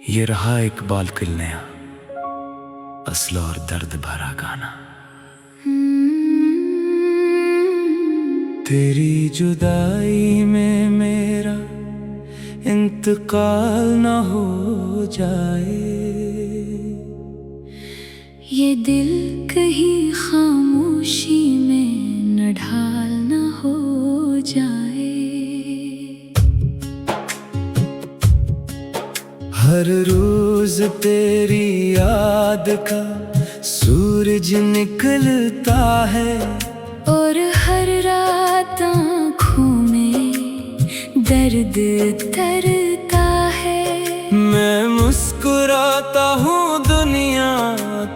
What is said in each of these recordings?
ये रहा इकबाल किल नया असला और दर्द भरा गाना। तेरी जुदाई में मेरा इंतकाल न हो जाए, ये दिल कहीं खामोशी में न ढाल न हो जाए। हर रोज तेरी याद का सूरज निकलता है, और हर रात आँखों में दर्द तरता है। मैं मुस्कुराता हूँ दुनिया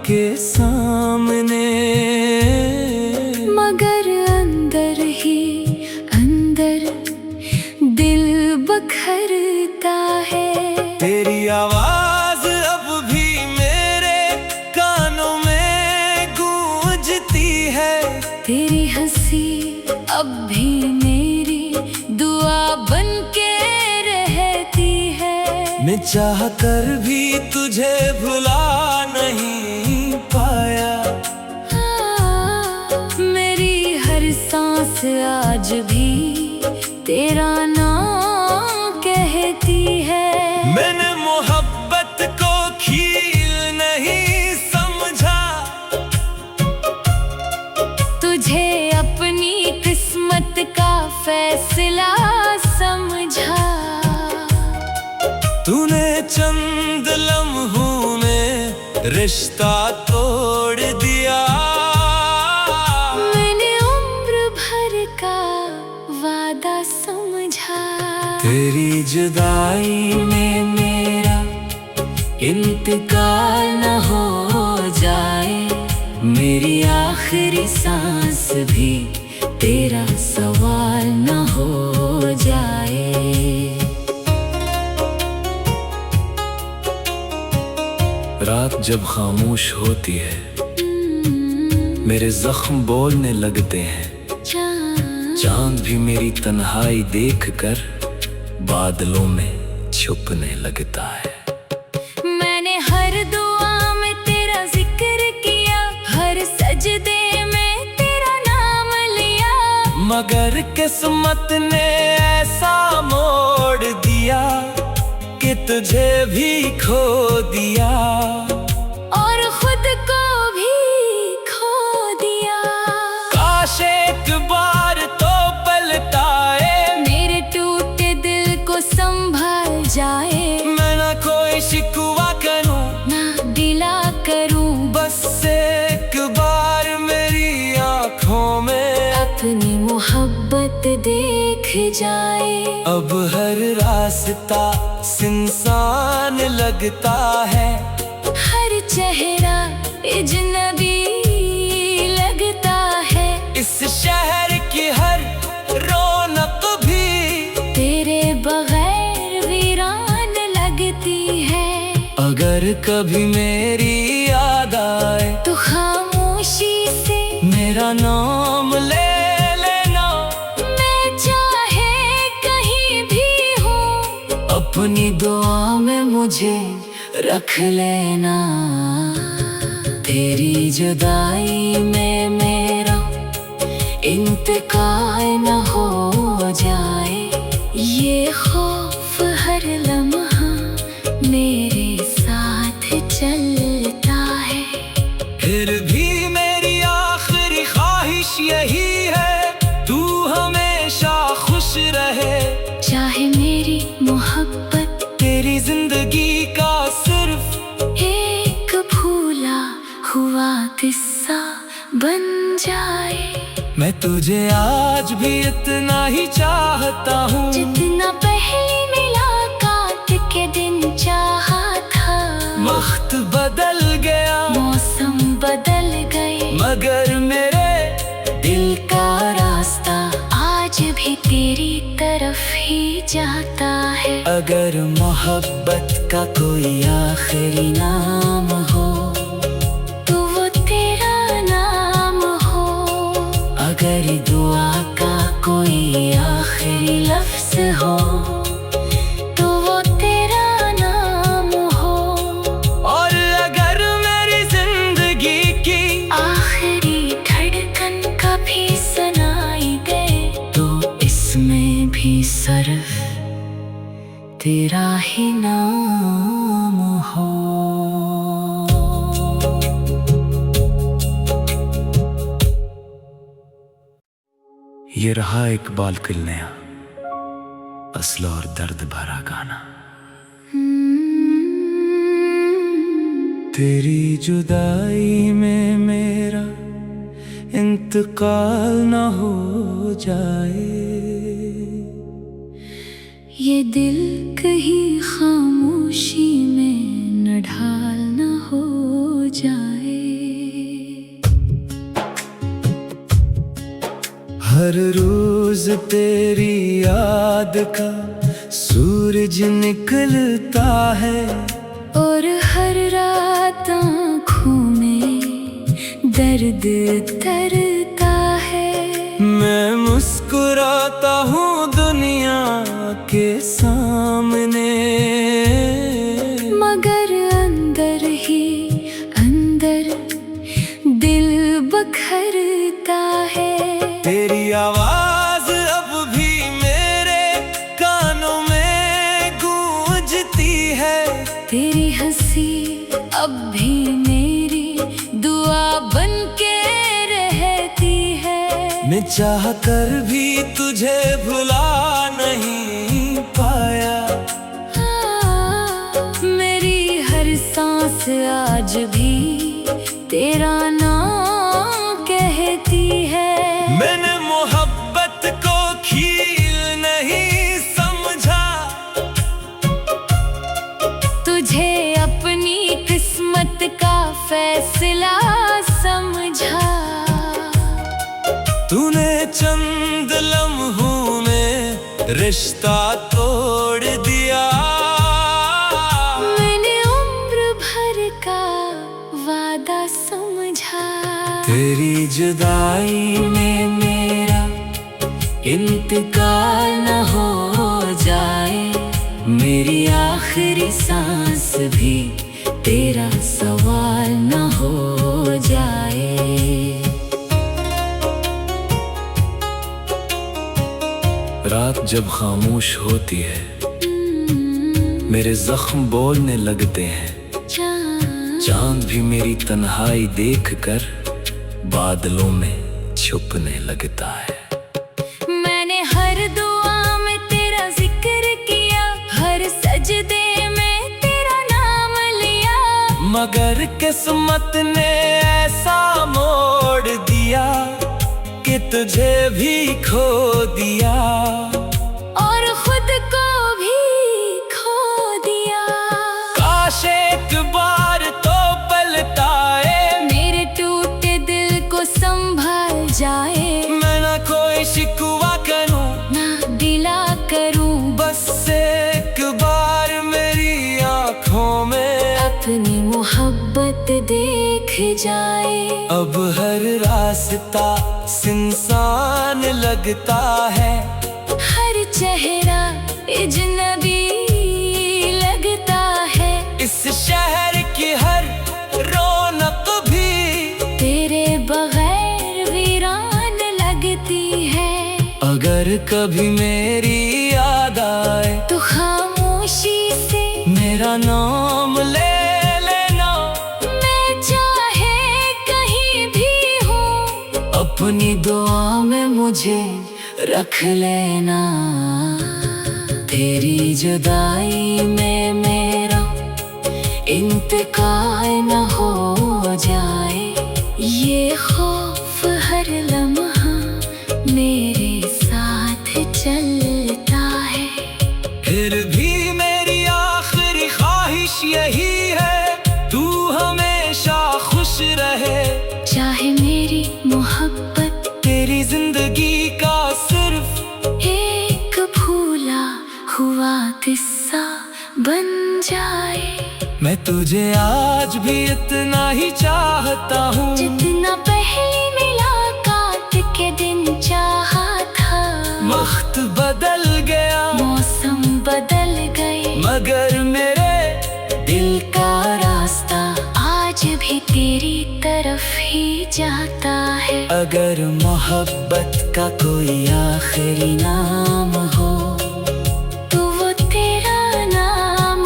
के सामने, मगर अंदर ही अंदर दिल बखरता है। तेरी आवाज अब भी मेरे कानों में गूंजती है, तेरी हंसी अब भी मेरी दुआ बन के रहती है। मैं चाह कर भी तुझे भुला नहीं पाया, मेरी हर सांस आज भी तेरा नाम कहती है। मैंने मोहब्बत को खील नहीं समझा, तुझे अपनी किस्मत का फैसला समझा। तूने चंद लम्हों में रिश्ता तोड़ दिया, मैंने उम्र भर का वादा समझा। तेरी जुदाई में मेरा इंतकाल न हो जाए, मेरी आखिरी सांस भी तेरा सवाल न हो जाए। रात जब खामोश होती है, मेरे जख्म बोलने लगते हैं। चांद भी मेरी तन्हाई देखकर बादलों में छुपने लगता है। मैंने हर दुआ में तेरा जिक्र किया, हर सजदे में तेरा नाम लिया, मगर किस्मत ने ऐसा मोड़ दिया कि तुझे भी खो दिया, और खुद को भी खो दिया। काश एक बार तो पलटाए, मेरे टूटे दिल को संभाल जाए। मैं ना कोई शिकवा करूं, ना गिला करूं, बस एक बार मेरी आँखों में अपनी मोहब्बत देख जाए। अब हर रास्ता सुनसान लगता है, हर चेहरा अजनबी लगता है। इस शहर की हर रौनक भी तेरे बगैर वीरान लगती है। अगर कभी मेरी याद आए तो खामोशी से मेरा नाम ले लेना, मैं चाहे कहीं भी हूँ, अपनी दुआ में मुझे रख लेना। तेरी जुदाई में मेरा इंतकाल न हो जाए, ये खौफ हर लम्हा मेरे साथ चलता है। फिर भी मेरी आखिरी ख्वाहिश यही है, तू हमेशा खुश रहे। चाहे मेरी मोहब्बत तेरी जिंदगी का सिर्फ एक भूला हुआ किस्सा बन जाए। मैं तुझे आज भी इतना ही चाहता हूँ, जितना पहली मुलाकात के दिन चाहा था। वक्त बदल गया, मौसम बदल गए, मगर मेरे दिल का रास्ता आज भी तेरी तरफ ही जाता है। अगर मोहब्बत का कोई आखिरी नाम हो, तो वो तेरा नाम हो। अगर दुआ का कोई आखिरी लफ्ज हो, तो वो तेरा नाम हो। ही नाम हो। ये रहा इकबाल कुल नया असल और दर्द भरा गाना। तेरी जुदाई में मेरा इंतकाल न हो जाए, ये दिल कहीं खामोशी में न ढाल न हो जाए। हर रोज तेरी याद का सूरज निकलता है, और हर रात आँखों में दर्द तरता है। मैं मुस्कुराता हूँ दुनिया के सामने, मगर अंदर ही अंदर दिल बखरता है। तेरी आवाज अब भी मेरे कानों में गूंजती है, तेरी हंसी अब भी मेरी दुआ बन के रहती है। मैं चाह कर भी तुझे भुला नहीं पाया, मेरी हर सांस आज भी तेरा नाम कहती है। मैंने मोहब्बत को खील नहीं समझा, तुझे अपनी किस्मत का फैसला समझा। तूने चंद लम्हों में रिश्ता तोड़ दिया, मैंने उम्र भर का वादा समझा। तेरी जुदाई में मेरा इंतकाल न हो जाए, मेरी आखिरी सांस भी तेरा सवाल न हो जाए। रात जब खामोश होती है, मेरे जख्म बोलने लगते हैं। चांद भी मेरी तन्हाई देखकर बादलों में छुपने लगता है। मैंने हर दुआ में तेरा जिक्र किया, हर सजदे में तेरा नाम लिया, मगर किस्मत ने ऐसा मोड़ दिया कि तुझे भी खो दिया, और खुद को भी खो दिया। काश एक बार तो पलटाए, मेरे टूटे दिल को संभाल जाए। मैं ना कोई शिकवा करूं, ना गिला करूं, बस एक बार मेरी आँखों में अपनी मोहब्बत देख जाए। अब हर रास्ता सुनसान लगता है, हर चेहरा अजनबी लगता है। इस शहर की हर रौनक भी तेरे बगैर वीरान लगती है। अगर कभी मेरी याद आए तो खामोशी से मेरा नाम ले लेना, मैं चाहे कहीं भी हूँ, अपनी दुआ में मुझे रख लेना। तेरी जुदाई में मेरा इंतकाल न हो जाए, ये खौफ हर लम्हा मेरे साथ चलता है। फिर भी मेरी आखिरी ख्वाहिश यही है, तू हमेशा खुश रहे। चाहे मेरी मोहब्बत तेरी जिंदगी का सिर्फ एक भूला हुआ किस्सा बन जाए। मैं तुझे आज भी इतना ही चाहता हूँ, जितना पहली मुलाकात के दिन चाहा था। वक्त बदल गया, मौसम बदल गए, मगर मेरे दिल का रास्ता आज भी तेरी तरफ ही जाता है। अगर मोहब्बत का कोई आखिरी नाम हो, तो वो तेरा नाम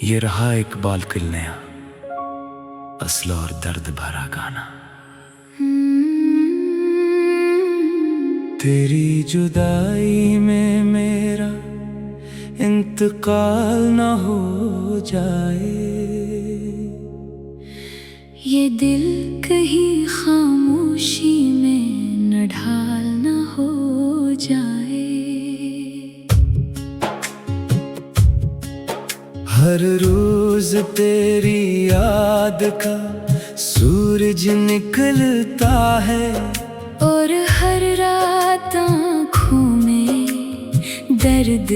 ये रहा इकबाल किल नया, असला और दर्द भरा गाना। तेरी जुदाई में मेरा इंतकाल न हो जाए, ये दिल कहीं खामोशी में न ढाल न हो जाए। हर रोज तेरी याद का सूरज निकलता है, और हर रात आँखों में दर्द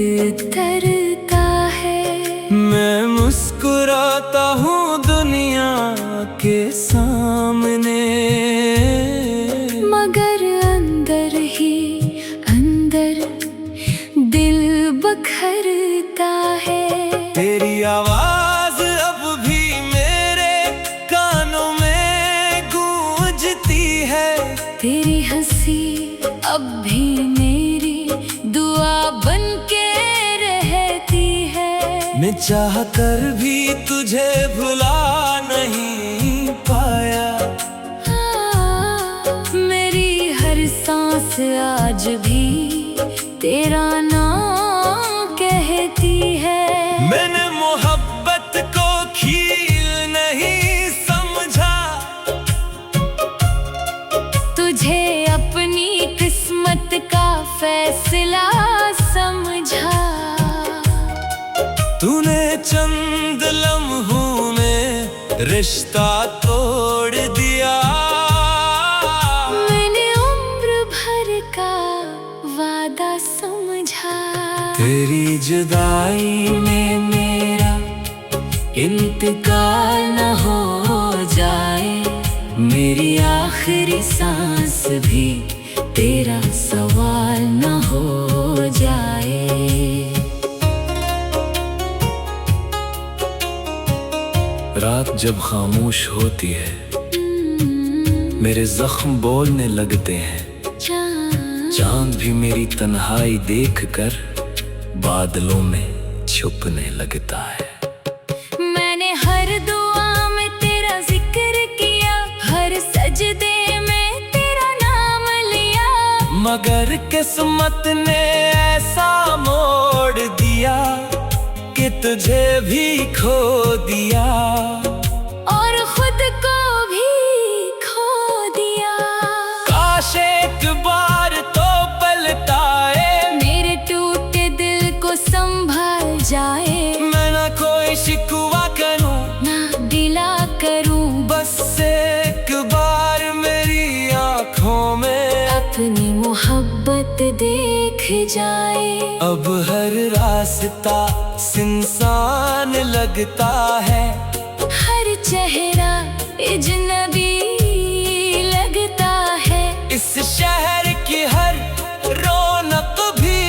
तरता है। मैं मुस्कुराता हूँ दुनिया के सामने, मगर अंदर ही अंदर दिल बखरता है। तेरी आवाज अब भी मेरे कानों में गूंजती है, तेरी हंसी अब भी मेरी दुआ बन के रहती है। मैं चाह कर भी तुझे भुला नहीं पाया, मेरी हर सांस आज भी तेरा नाम कहती है। मैंने मोहब्बत को खील नहीं समझा, तुझे अपनी किस्मत का फैसला समझा। तूने चंद लम्हों में रिश्ता तोड़ दिया, मैंने उम्र भर का वादा समझा। तेरी जुदाई में मेरा इंतकाल न हो जाए, मेरी आखिरी सांस भी तेरा सवाल न हो जाए। रात जब खामोश होती है, मेरे जख्म बोलने लगते हैं। चांद भी मेरी तन्हाई देखकर बादलों में छुपने लगता है। मैंने हर दुआ में तेरा जिक्र किया, हर सजदे में तेरा नाम लिया, मगर किस्मत ने ऐसा मोड़ दिया कि तुझे भी खो दिया, और खुद को भी खो दिया। काश एक बार तो पलटाए, मेरे टूटे दिल को संभाल जाए। मैं ना कोई शिकवा करूं, ना गिला करूं, बस एक बार मेरी आँखों में अपनी मोहब्बत देख जाए। अब हर रास्ता सुनसान लगता है, हर चेहरा अजनबी लगता है। इस शहर की हर रौनक भी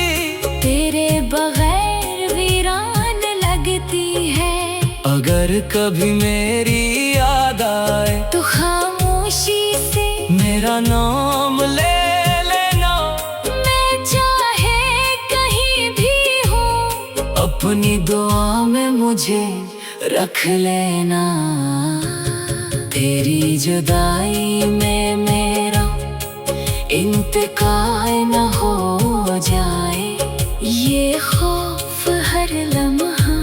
तेरे बगैर वीरान लगती है। अगर कभी मेरी याद आए तो खामोशी से मेरा नाम ले लेना, मैं चाहे कहीं भी हूँ, अपनी दुआ में मुझे रख लेना। तेरी जुदाई में मेरा इंतकाल न हो जाए, ये खौफ हर लम्हा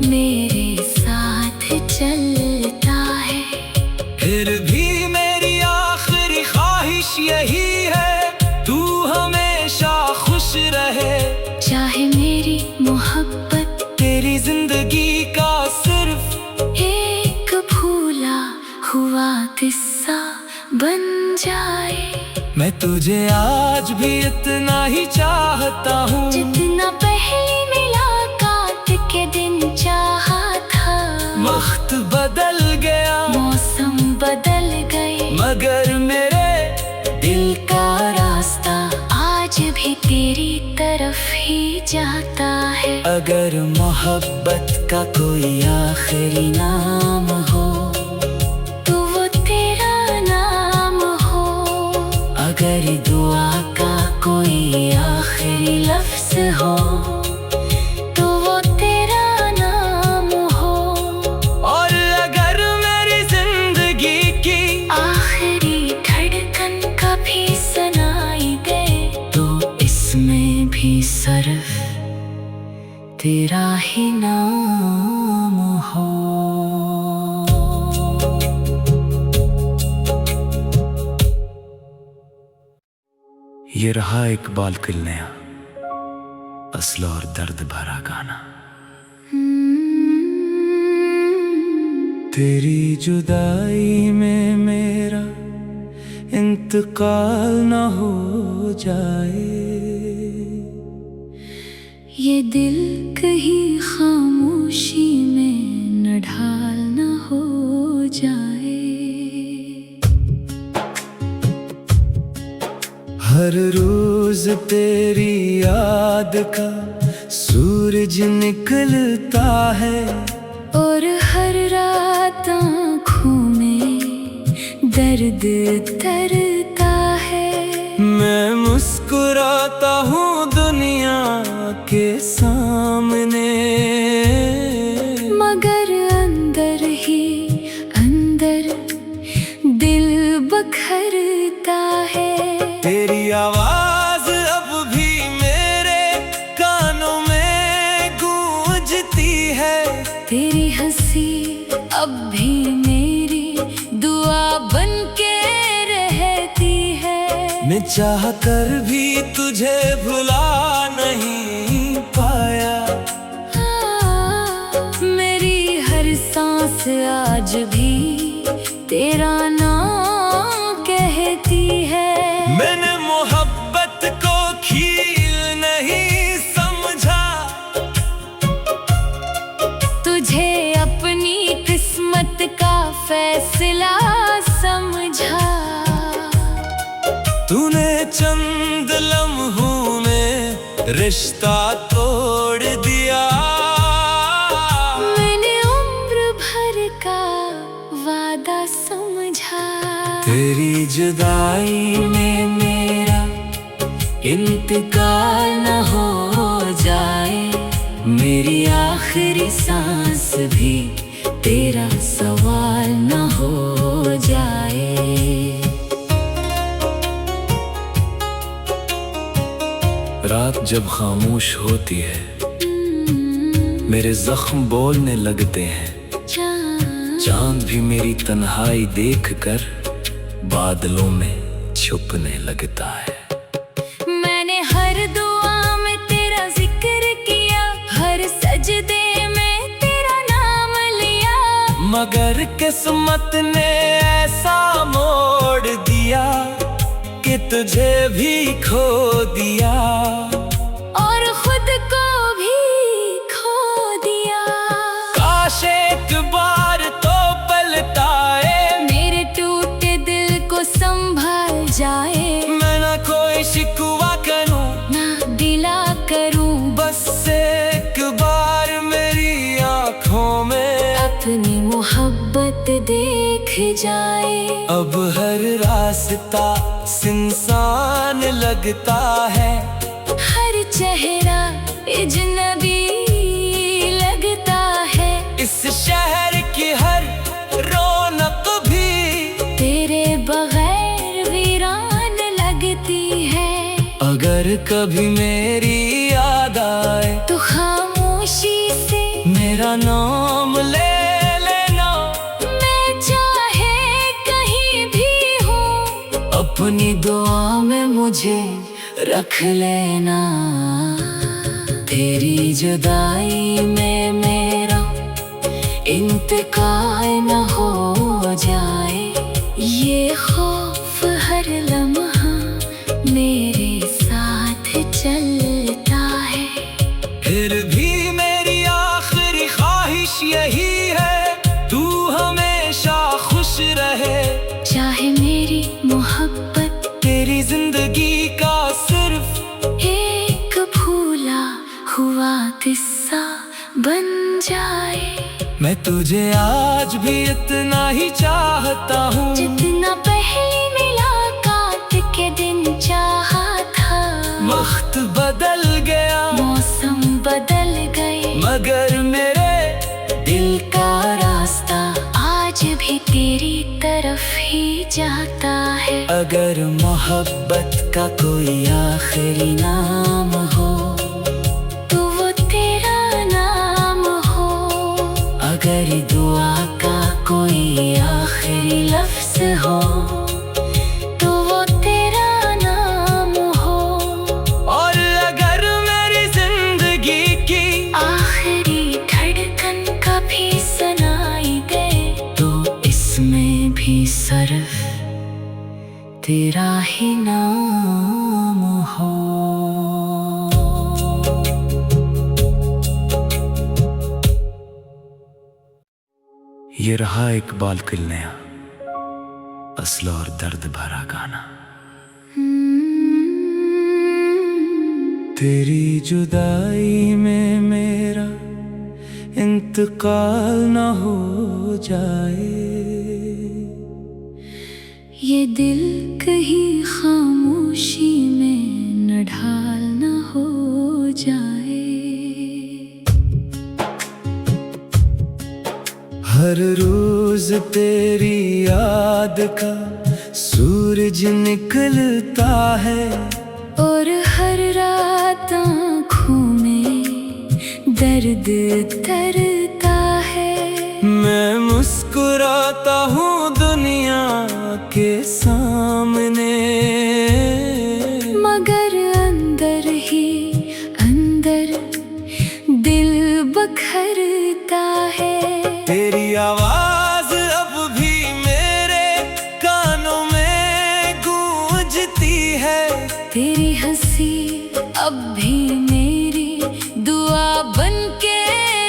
मेरे साथ चलता है। फिर भी मेरी आखिरी ख्वाहिश यही है, तू हमेशा खुश रहे। चाहे मेरी मोहब्बत तेरी जिंदगी का सिर्फ एक भूला हुआ किस्सा बन जाए। मैं तुझे आज भी इतना ही चाहता हूँ, जितना पहली मुलाकात के दिन चाहा था। वक्त बदल गया, मौसम बदल गए, मगर मेरे दिल का रास्ता आज भी तेरी तरफ ही जाता है। अगर मोहब्बत का कोई आखिरी नाम हो, तो वो तेरा नाम हो। अगर दुआ का कोई आखिरी लफ्ज हो, तो वो तेरा नाम हो। ही नाम हो। ये रहा इकबाल किल नया असल और दर्द भरा गाना। तेरी जुदाई में मेरा इंतकाल न हो जाए, ये दिल कहीं खामोशी में न ढाल न हो जाए। हर रोज तेरी याद का सूरज निकलता है, और हर रात आँखों में दर्द तरता है। मैं मुस्कुराता हूँ दुनिया के सामने, मगर अंदर ही अंदर दिल बखरता है। तेरी आवाज अब भी मेरे कानों में गूंजती है, तेरी हंसी अब भी मेरी दुआ बन के रहती है। मैं चाह कर भी तुझे भुला नहीं पाया, मेरी हर सांस आज भी तेरा नाम कहती है। मैंने मोहब्बत को खील नहीं समझा, तुझे अपनी किस्मत का फैसला समझा। तूने चंद लम्हों में रिश्ता तोड़ दिया, मैंने उम्र भर का वादा समझा। तेरी जुदाई में मेरा इंतकाल न हो जाए, मेरी आखिरी सांस भी तेरा सवाल न हो जाए। रात जब खामोश होती है, मेरे जख्म बोलने लगते हैं। चांद भी मेरी तन्हाई देखकर बादलों में छुपने लगता है। मैंने हर दुआ में तेरा जिक्र किया, हर सजदे में तेरा नाम लिया, मगर किस्मत ने ऐसा मोड़ दिया कि तुझे भी खो दिया, और खुद को भी खो दिया। काश एक बार तो पलटाए, मेरे टूटे दिल को संभाल जाए। मैं ना कोई शिकवा करूं, ना गिला करूं, बस एक बार मेरी आँखों में अपनी मोहब्बत देख जाए। अब हर रास्ता सुनसान लगता है, हर चेहरा अजनबी लगता है। इस शहर की हर रौनक भी तेरे बगैर वीरान लगती है। अगर कभी मेरी याद आए तो खामोशी से मेरा नाम ले लेना, मैं चाहे कहीं भी हूँ, अपनी दुआ में मुझे रख लेना। तेरी जुदाई में मेरा इंतकाल न हो जाए, ये खौफ हर लम्हा मेरे साथ चलता है। फिर भी मेरी आखिरी ख्वाहिश यही है, तू हमेशा खुश रहे। चाहे मेरी मोहब्बत तेरी जिंदगी का सिर्फ एक भूला हुआ किस्सा बन जाए। मैं तुझे आज भी इतना ही चाहता हूँ, जितना पहली मुलाकात के दिन चाहा था। वक्त बदल गया, मौसम बदल गए, मगर मेरे दिल का रास्ता आज भी तेरी तरफ ही जाता है। अगर मोहब्बत का कोई आखिरी नाम हो, तो वो तेरा नाम तेरा ही नाम हो। ये रहा इकबाल किल नया असल और दर्द भरा गाना। तेरी जुदाई में मेरा इंतकाल न हो जाए, ये दिल कहीं खामोशी में न ढाल न हो जाए। हर रोज तेरी याद का सूरज निकलता है, और हर रात आँखों में दर्द तरता है। मैं मुस्कुराता हूँ दुनिया के सामने, मगर अंदर ही अंदर दिल बखरता है। तेरी आवाज अब भी मेरे कानों में गूंजती है, तेरी हंसी अब भी मेरी दुआ बन के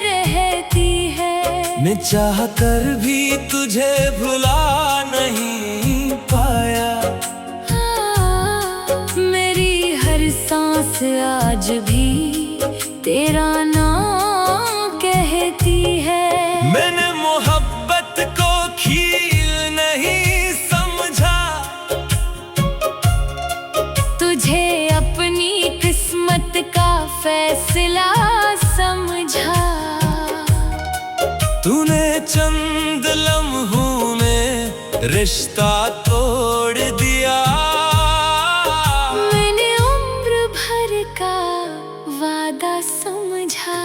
रहती है। मैं चाह कर भी तुझे भुला नहीं पाया, मेरी हर सांस आज भी तेरा नाम कहती है। मैंने मोहब्बत को खील नहीं समझा, तुझे अपनी किस्मत का फैसला समझा। तूने चंद लम्हों में रिश्ता तोड़ दिया, मैंने उम्र भर का वादा समझा।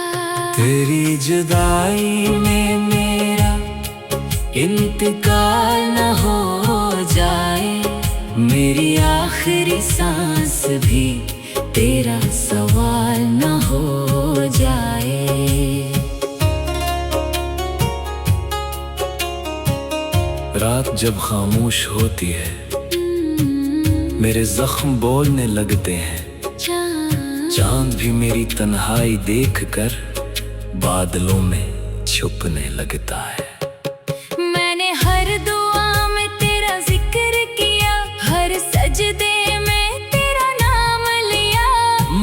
तेरी जुदाई में मेरा इंतकाल न हो जाए, मेरी आखिरी सांस भी तेरा सवाल न हो जाए। रात जब खामोश होती है, मेरे जख्म बोलने लगते हैं। चांद भी मेरी तन्हाई देखकर बादलों में छुपने लगता है। मैंने हर दुआ में तेरा जिक्र किया, हर सजदे में तेरा नाम लिया,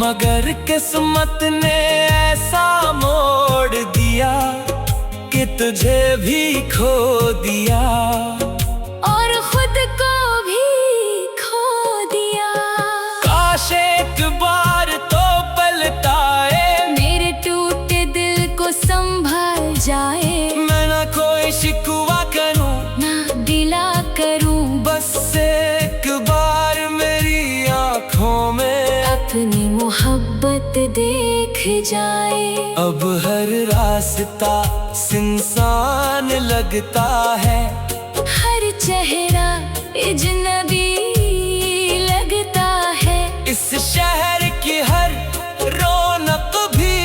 मगर किस्मत ने ऐसा मोड़ दिया कि तुझे भी खो दिया, और खुद को भी खो दिया। काश एक बार तो पलटाए, मेरे टूटे दिल को संभाल जाए। मैं ना कोई शिकवा करूं, ना गिला करूं, बस एक बार मेरी आँखों में अपनी मोहब्बत देख जाए। अब हर रास्ता सुनसान लगता है, हर चेहरा अजनबी लगता है। इस शहर की हर रौनक भी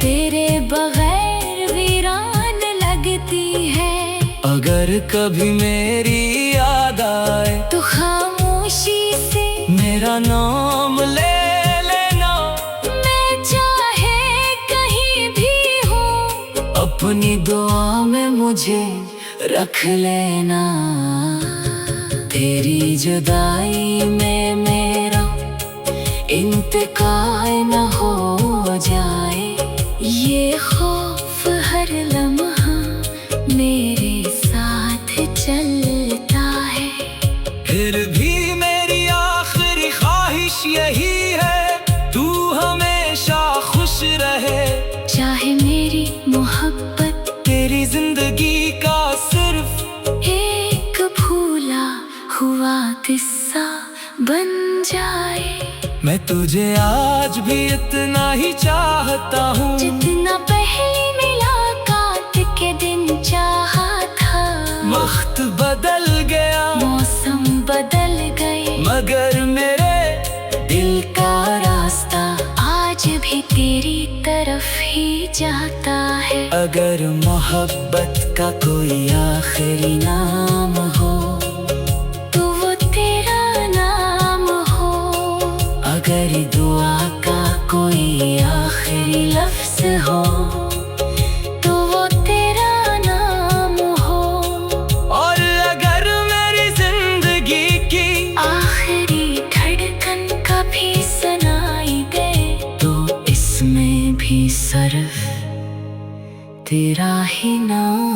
तेरे बगैर वीरान लगती है। अगर कभी मेरी याद आए तो खामोशी से मेरा नाम ले लेना, मैं चाहे कहीं भी हूँ, अपनी दुआ में मुझे रख लेना। तेरी जुदाई में मेरा इंतकाल न हो जाए, ये खौफ हर लम्हा मेरे साथ चलता है। फिर भी मेरी आखिरी ख्वाहिश यही है, तू हमेशा खुश रहे। चाहे मेरी मोहब्बत तेरी जिंदगी का सिर्फ एक भूला हुआ किस्सा बन जाए। मैं तुझे आज भी इतना ही चाहता हूँ, जितना पहली मुलाकात के दिन चाहा था। वक्त बदल गया, मौसम बदल गए, मगर मेरे दिल का रास्ता आज भी तेरी तरफ ही जाता है। अगर मोहब्बत का कोई आखिरी नाम हो, तो वो तेरा कोई आखिरी लफ्ज हो तो वो तेरा नाम हो। और अगर मेरी जिंदगी की आखिरी धड़कन कभी सुनाई दे तो इसमें भी सिर्फ तेरा ही नाम